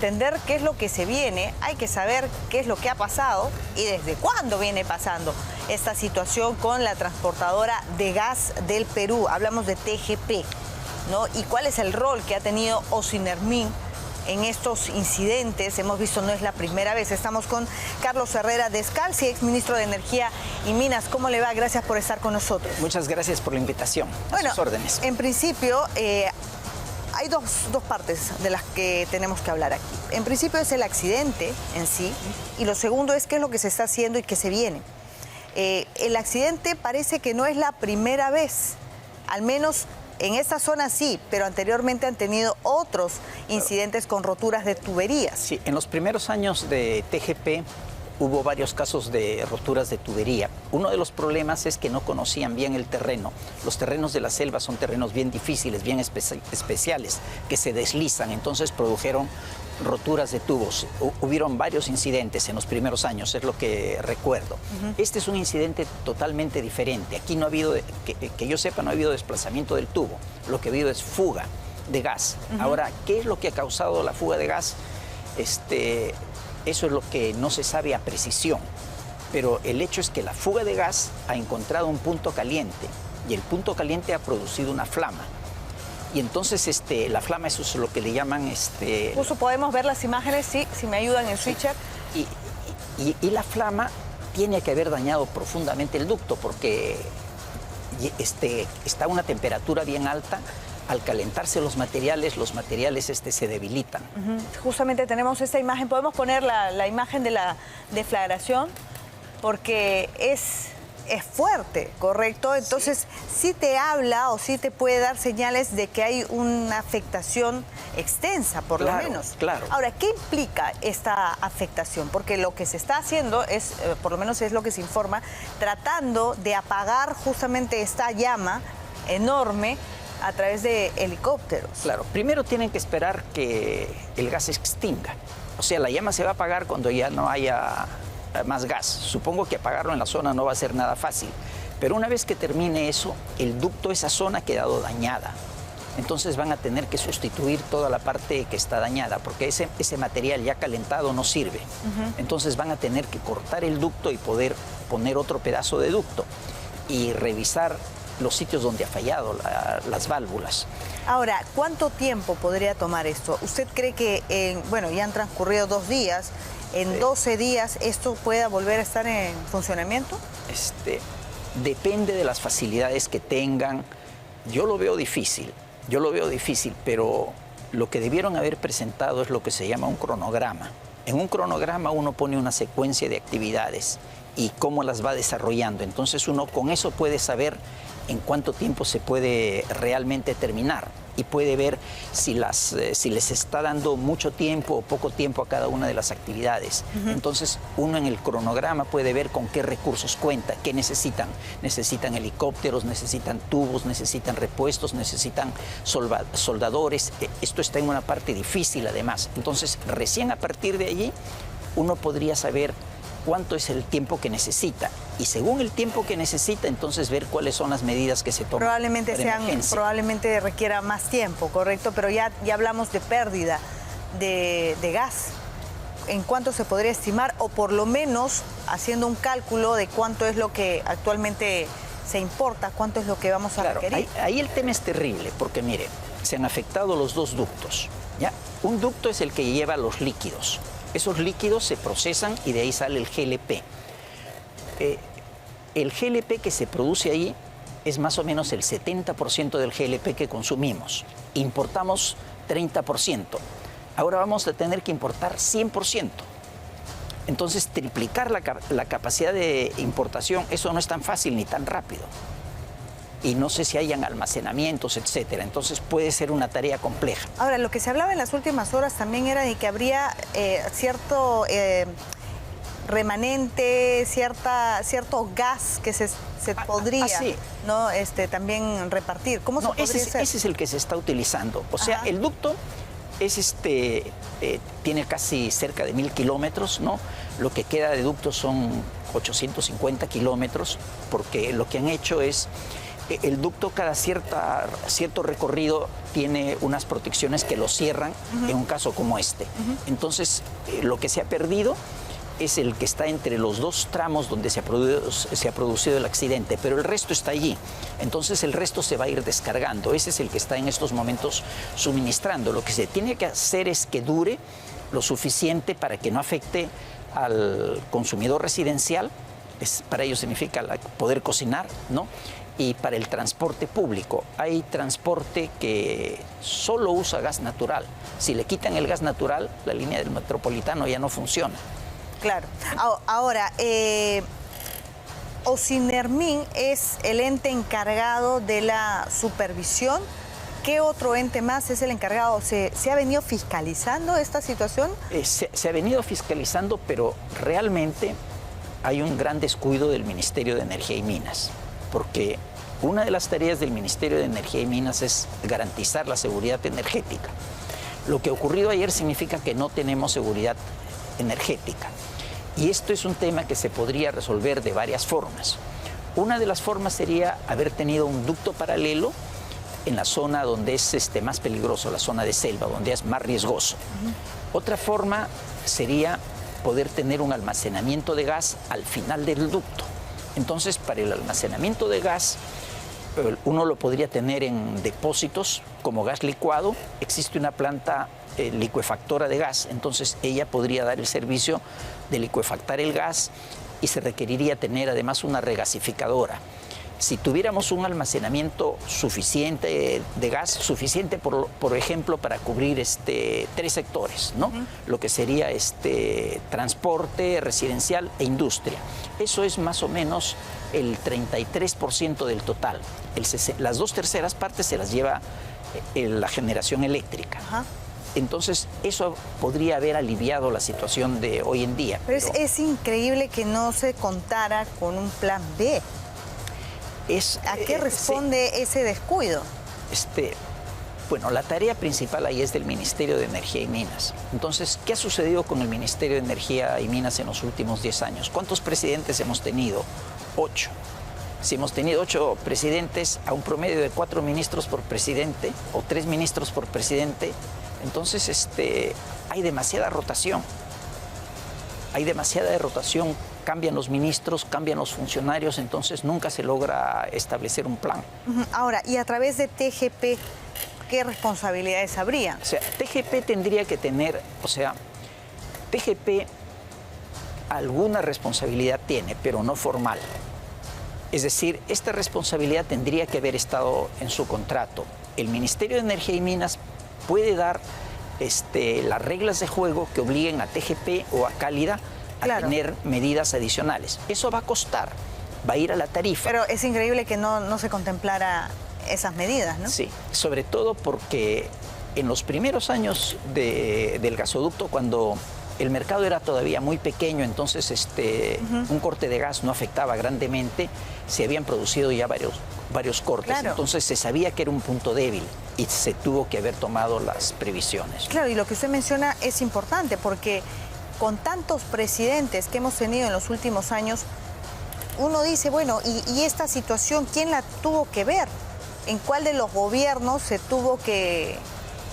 entender qué es lo que se viene, hay que saber qué es lo que ha pasado y desde cuándo viene pasando esta situación con la transportadora de gas del Perú. Hablamos de TGP, ¿no? Y cuál es el rol que ha tenido Ocinermin en estos incidentes. Hemos visto, no es la primera vez. Estamos con Carlos Herrera Descalzi, exministro de Energía y Minas. ¿Cómo le va? Gracias por estar con nosotros. Muchas gracias por la invitación. Bueno, a sus órdenes. En principio, hay dos partes de las que tenemos que hablar aquí. En principio es el accidente en sí, y lo segundo es qué es lo que se está haciendo y qué se viene. El accidente parece que no es la primera vez, al menos en esta zona sí, pero anteriormente han tenido otros incidentes con roturas de tuberías. Sí, en los primeros años de TGP hubo varios casos de roturas de tubería. Uno de los problemas es que no conocían bien el terreno. Los terrenos de la selva son terrenos bien difíciles, bien especiales, que se deslizan, entonces produjeron roturas de tubos. Hubieron varios incidentes en los primeros años, es lo que recuerdo. Este es un incidente totalmente diferente. Aquí no ha habido, que yo sepa, no ha habido desplazamiento del tubo. Lo que ha habido es fuga de gas. Ahora, ¿qué es lo que ha causado la fuga de gas? Eso es lo que no se sabe a precisión. Pero el hecho es que la fuga de gas ha encontrado un punto caliente y el punto caliente ha producido una flama. Y entonces la flama, eso es lo que le llaman... Incluso podemos ver las imágenes, sí, si me ayudan el switcher. Y la flama tiene que haber dañado profundamente el ducto porque está a una temperatura bien alta. Al calentarse los materiales se debilitan. Justamente tenemos esta imagen. Podemos poner la imagen de la deflagración porque es fuerte, ¿correcto? Entonces, sí te habla o sí te puede dar señales de que hay una afectación extensa, por lo menos. Claro. Ahora, ¿qué implica esta afectación? Porque lo que se está haciendo es, por lo menos es lo que se informa, tratando de apagar justamente esta llama enorme a través de helicópteros. Claro, primero tienen que esperar que el gas se extinga. O sea, la llama se va a apagar cuando ya no haya más gas. Supongo que apagarlo en la zona no va a ser nada fácil. Pero una vez que termine eso, el ducto, esa zona ha quedado dañada. Entonces van a tener que sustituir toda la parte que está dañada, porque ese material ya calentado no sirve. Entonces van a tener que cortar el ducto y poder poner otro pedazo de ducto y revisar los sitios donde ha fallado las válvulas. Ahora, ¿cuánto tiempo podría tomar esto? ¿Usted cree que, bueno, ya han transcurrido 2 días, en 12 días esto pueda volver a estar en funcionamiento? Depende de las facilidades que tengan. Yo lo veo difícil, pero lo que debieron haber presentado es lo que se llama un cronograma. En un cronograma uno pone una secuencia de actividades y cómo las va desarrollando. Entonces uno con eso puede saber en cuánto tiempo se puede realmente terminar y puede ver si les está dando mucho tiempo o poco tiempo a cada una de las actividades. Entonces uno en el cronograma puede ver con qué recursos cuenta, qué necesitan. Necesitan helicópteros, necesitan tubos, necesitan repuestos, necesitan soldadores. Esto está en una parte difícil además. Entonces recién a partir de allí uno podría saber cuánto es el tiempo que necesita y según el tiempo que necesita entonces ver cuáles son las medidas que se toman. Probablemente requiera más tiempo, correcto, pero ya hablamos de pérdida de gas. ¿En cuánto se podría estimar o por lo menos haciendo un cálculo de cuánto es lo que actualmente se importa, cuánto es lo que vamos a requerir? Ahí el tema es terrible porque mire, se han afectado los 2 ductos, ¿ya? Un ducto es el que lleva los líquidos. Esos líquidos se procesan y de ahí sale el GLP. El GLP que se produce ahí es más o menos el 70% del GLP que consumimos. Importamos 30%. Ahora vamos a tener que importar 100%. Entonces, triplicar la capacidad de importación, eso no es tan fácil ni tan rápido. Y no sé si hayan almacenamientos, etcétera. Entonces puede ser una tarea compleja. Ahora, lo que se hablaba en las últimas horas también era de que habría cierto remanente, cierto gas que se podría ¿no? También repartir. ¿Cómo se podría hacer? Ese es el que se está utilizando. O sea, el ducto es tiene casi cerca de 1000 kilómetros, ¿no? Lo que queda de ducto son 850 kilómetros, porque lo que han hecho es El ducto cada cierto recorrido tiene unas protecciones que lo cierran en un caso como este. Entonces, lo que se ha perdido es el que está entre los dos tramos donde se ha producido el accidente, pero el resto está allí. Entonces el resto se va a ir descargando. Ese es el que está en estos momentos suministrando. Lo que se tiene que hacer es que dure lo suficiente para que no afecte al consumidor residencial. Para ello significa poder cocinar, ¿no? Y para el transporte público. Hay transporte que solo usa gas natural. Si le quitan el gas natural, la línea del Metropolitano ya no funciona. Claro. Ahora, Ocinermin es el ente encargado de la supervisión. ¿Qué otro ente más es el encargado? ¿Se ha venido fiscalizando esta situación? Se ha venido fiscalizando, pero realmente hay un gran descuido del Ministerio de Energía y Minas, porque una de las tareas del Ministerio de Energía y Minas es garantizar la seguridad energética. Lo que ha ocurrido ayer significa que no tenemos seguridad energética. Y esto es un tema que se podría resolver de varias formas. Una de las formas sería haber tenido un ducto paralelo en la zona donde es más peligroso, la zona de selva, donde es más riesgoso. Otra forma sería poder tener un almacenamiento de gas al final del ducto. Entonces, para el almacenamiento de gas, uno lo podría tener en depósitos como gas licuado. Existe una planta licuefactora de gas, entonces ella podría dar el servicio de licuefactar el gas y se requeriría tener además una regasificadora. Si tuviéramos un almacenamiento suficiente de gas, suficiente por ejemplo para cubrir 3 sectores, ¿no? Lo que sería transporte, residencial e industria. Eso es más o menos el 33% del total. Las 2/3 partes se las lleva la generación eléctrica. Entonces, eso podría haber aliviado la situación de hoy en día. Pero es increíble que no se contara con un plan B. ¿A qué responde ese descuido? Bueno, la tarea principal ahí es del Ministerio de Energía y Minas. Entonces, ¿qué ha sucedido con el Ministerio de Energía y Minas en los últimos 10 años? ¿Cuántos presidentes hemos tenido? 8. Si hemos tenido 8 presidentes a un promedio de 4 ministros por presidente o 3 ministros por presidente, entonces hay demasiada rotación. Cambian los ministros, cambian los funcionarios, entonces nunca se logra establecer un plan. Ahora, y a través de TGP, ¿qué responsabilidades habría? O sea, TGP tendría que tener, TGP alguna responsabilidad tiene, pero no formal. Es decir, esta responsabilidad tendría que haber estado en su contrato. El Ministerio de Energía y Minas puede dar las reglas de juego que obliguen a TGP o a Cálida a tener medidas adicionales. Eso va a costar, va a ir a la tarifa. Pero es increíble que no se contemplara esas medidas, ¿no? Sí, sobre todo porque en los primeros años del gasoducto, cuando el mercado era todavía muy pequeño, entonces un corte de gas no afectaba grandemente, se habían producido ya varios cortes. Entonces se sabía que era un punto débil y se tuvo que haber tomado las previsiones. Claro, y lo que usted menciona es importante porque con tantos presidentes que hemos tenido en los últimos años, uno dice, bueno, ¿y esta situación quién la tuvo que ver? ¿En cuál de los gobiernos se tuvo que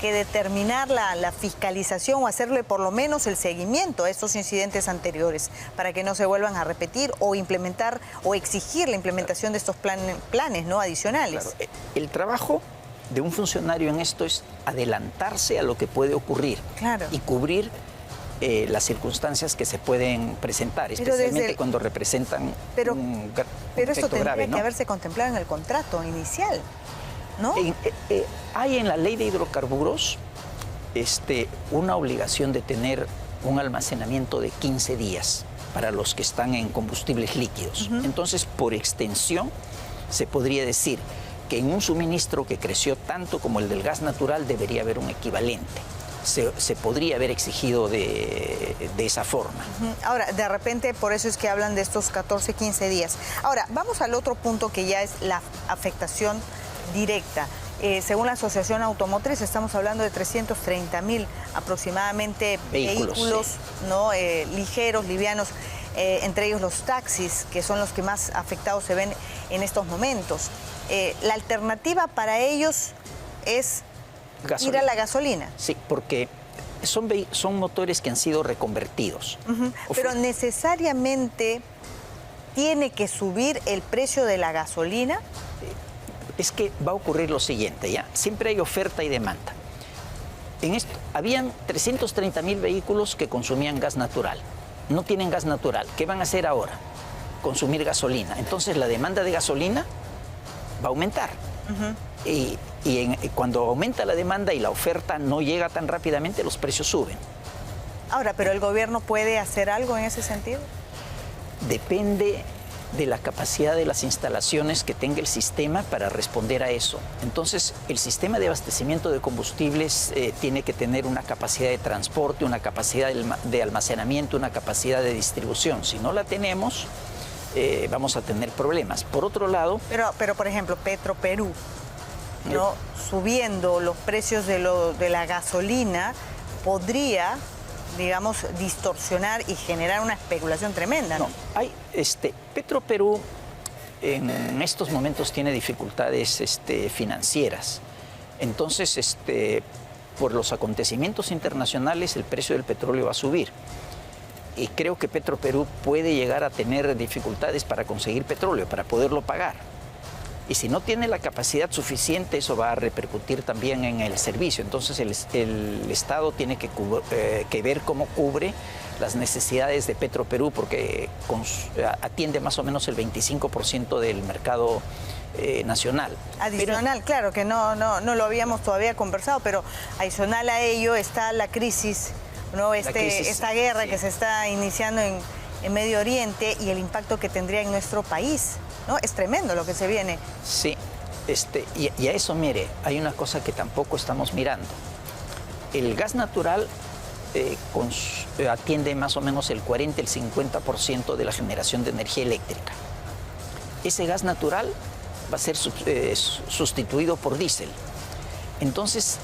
determinar la fiscalización o hacerle por lo menos el seguimiento a estos incidentes anteriores para que no se vuelvan a repetir o implementar o exigir la implementación de estos planes ¿no? adicionales? Claro. El trabajo de un funcionario en esto es adelantarse a lo que puede ocurrir y cubrir las circunstancias que se pueden presentar, especialmente cuando representan un efecto pero esto tendría grave, ¿no? que haberse contemplado en el contrato inicial, ¿no? Hay en la ley de hidrocarburos una obligación de tener un almacenamiento de 15 días para los que están en combustibles líquidos. Entonces, por extensión, se podría decir que en un suministro que creció tanto como el del gas natural debería haber un equivalente. Se podría haber exigido de esa forma. Ahora, de repente, por eso es que hablan de estos 14, 15 días. Ahora, vamos al otro punto que ya es la afectación directa. Según la Asociación Automotriz, estamos hablando de 330.000 aproximadamente vehículos ¿no? Ligeros, livianos, entre ellos los taxis, que son los que más afectados se ven en estos momentos. la alternativa para ellos es ir a la gasolina. Sí, porque son motores que han sido reconvertidos. Pero necesariamente tiene que subir el precio de la gasolina. Es que va a ocurrir lo siguiente, ¿ya? Siempre hay oferta y demanda. Habían 330.000 vehículos que consumían gas natural. No tienen gas natural. ¿Qué van a hacer ahora? Consumir gasolina. Entonces la demanda de gasolina va a aumentar. Y cuando aumenta la demanda y la oferta no llega tan rápidamente, los precios suben. Ahora, ¿pero el gobierno puede hacer algo en ese sentido? Depende de la capacidad de las instalaciones que tenga el sistema para responder a eso. Entonces, el sistema de abastecimiento de combustibles tiene que tener una capacidad de transporte, una capacidad de almacenamiento, una capacidad de distribución. Si no la tenemos, vamos a tener problemas. Por otro lado... Pero por ejemplo, Petroperú, ¿no? Subiendo los precios de la gasolina, podría, digamos, distorsionar y generar una especulación tremenda, ¿no? Petroperú en estos momentos tiene dificultades financieras. Entonces, por los acontecimientos internacionales, el precio del petróleo va a subir. Y creo que Petroperú puede llegar a tener dificultades para conseguir petróleo, para poderlo pagar. Y si no tiene la capacidad suficiente, eso va a repercutir también en el servicio. Entonces el Estado tiene que ver cómo cubre las necesidades de Petroperú, porque atiende más o menos el 25% del mercado nacional. Adicional, claro, que no lo habíamos todavía conversado, pero adicional a ello está la crisis, ¿no? Esta guerra que se está iniciando en Medio Oriente y el impacto que tendría en nuestro país, ¿no? Es tremendo lo que se viene. Sí, y a eso, mire, hay una cosa que tampoco estamos mirando. El gas natural atiende más o menos el 40, el 50% de la generación de energía eléctrica. Ese gas natural va a ser sustituido por diésel. Entonces,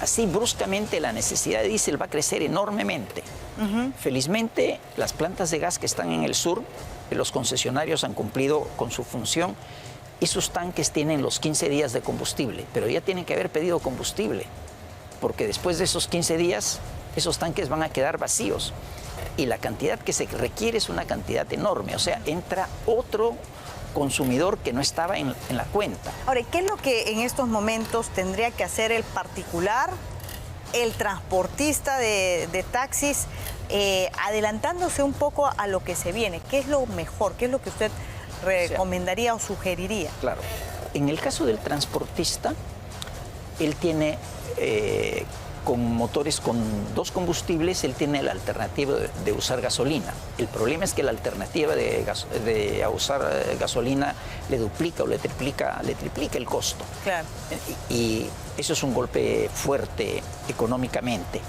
así bruscamente la necesidad de diésel va a crecer enormemente. Felizmente, las plantas de gas que están en el sur, los concesionarios han cumplido con su función y sus tanques tienen los 15 días de combustible, pero ya tienen que haber pedido combustible, porque después de esos 15 días, esos tanques van a quedar vacíos y la cantidad que se requiere es una cantidad enorme, o sea, entra otro consumidor que no estaba en la cuenta. Ahora, ¿qué es lo que en estos momentos tendría que hacer el particular, el transportista de taxis, adelantándose un poco a lo que se viene? ¿Qué es lo mejor? ¿Qué es lo que usted recomendaría o sugeriría? Claro, en el caso del transportista, él tiene, con motores con dos combustibles, él tiene la alternativa de usar gasolina. El problema es que la alternativa de usar gasolina le duplica o le triplica el costo. Claro. Y eso es un golpe fuerte económicamente.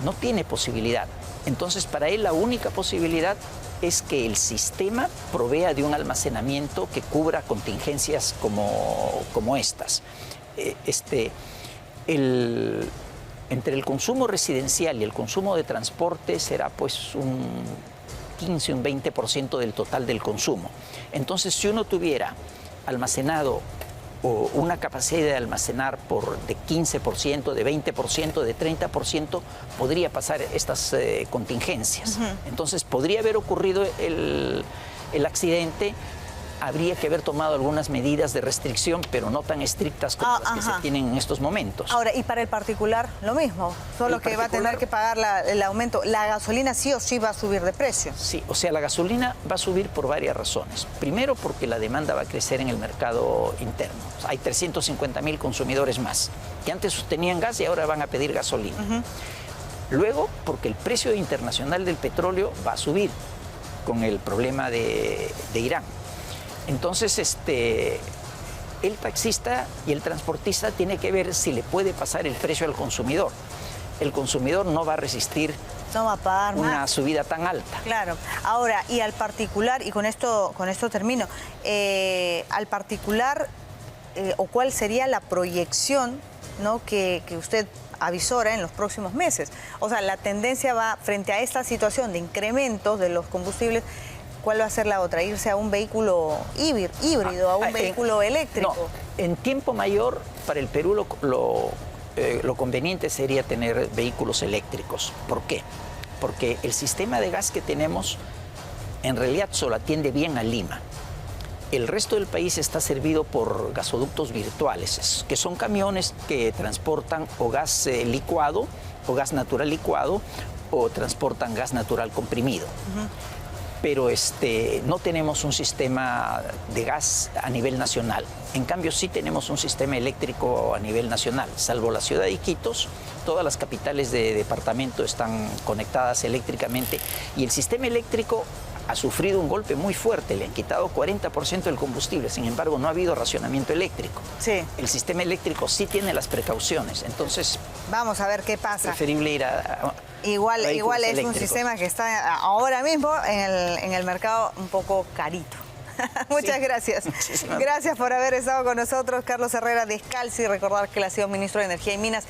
No tiene posibilidad. Entonces, para él la única posibilidad es que el sistema provea de un almacenamiento que cubra contingencias como estas. Entre el consumo residencial y el consumo de transporte será pues un 15, un 20% del total del consumo. Entonces, si uno tuviera almacenado o una capacidad de almacenar de 15%, de 20%, de 30%, podría pasar estas contingencias. Entonces, podría haber ocurrido el accidente, habría que haber tomado algunas medidas de restricción, pero no tan estrictas como las que se tienen en estos momentos. Ahora, y para el particular, lo mismo, solo que va a tener que pagar el aumento. La gasolina sí o sí va a subir de precio. Sí, o sea, la gasolina va a subir por varias razones. Primero, porque la demanda va a crecer en el mercado interno. O sea, hay 350.000 consumidores más, que antes tenían gas y ahora van a pedir gasolina. Luego, porque el precio internacional del petróleo va a subir con el problema de Irán. Entonces, el taxista y el transportista tiene que ver si le puede pasar el precio al consumidor. El consumidor no va a resistir una subida tan alta. Claro. Ahora, y al particular, y con esto termino, al particular, o cuál sería la proyección, ¿no?, que usted avisora en los próximos meses. O sea, la tendencia va frente a esta situación de incrementos de los combustibles. ¿Cuál va a ser la otra? ¿Irse a un vehículo híbrido, a un vehículo eléctrico? No, en tiempo mayor, para el Perú lo conveniente sería tener vehículos eléctricos. ¿Por qué? Porque el sistema de gas que tenemos en realidad solo atiende bien a Lima. El resto del país está servido por gasoductos virtuales, que son camiones que transportan o gas licuado o gas natural licuado o transportan gas natural comprimido. Pero no tenemos un sistema de gas a nivel nacional. En cambio, sí tenemos un sistema eléctrico a nivel nacional, salvo la ciudad de Iquitos. Todas las capitales de departamento están conectadas eléctricamente y el sistema eléctrico ha sufrido un golpe muy fuerte, le han quitado 40% del combustible, sin embargo no ha habido racionamiento eléctrico. Sí. El sistema eléctrico sí tiene las precauciones, entonces... Vamos a ver qué pasa. Preferible ir a Igual es eléctricos. un sistema que está ahora mismo en el mercado un poco carito. Muchas gracias. Gracias por haber estado con nosotros, Carlos Herrera Descalzi. Recordar que él ha sido ministro de Energía y Minas.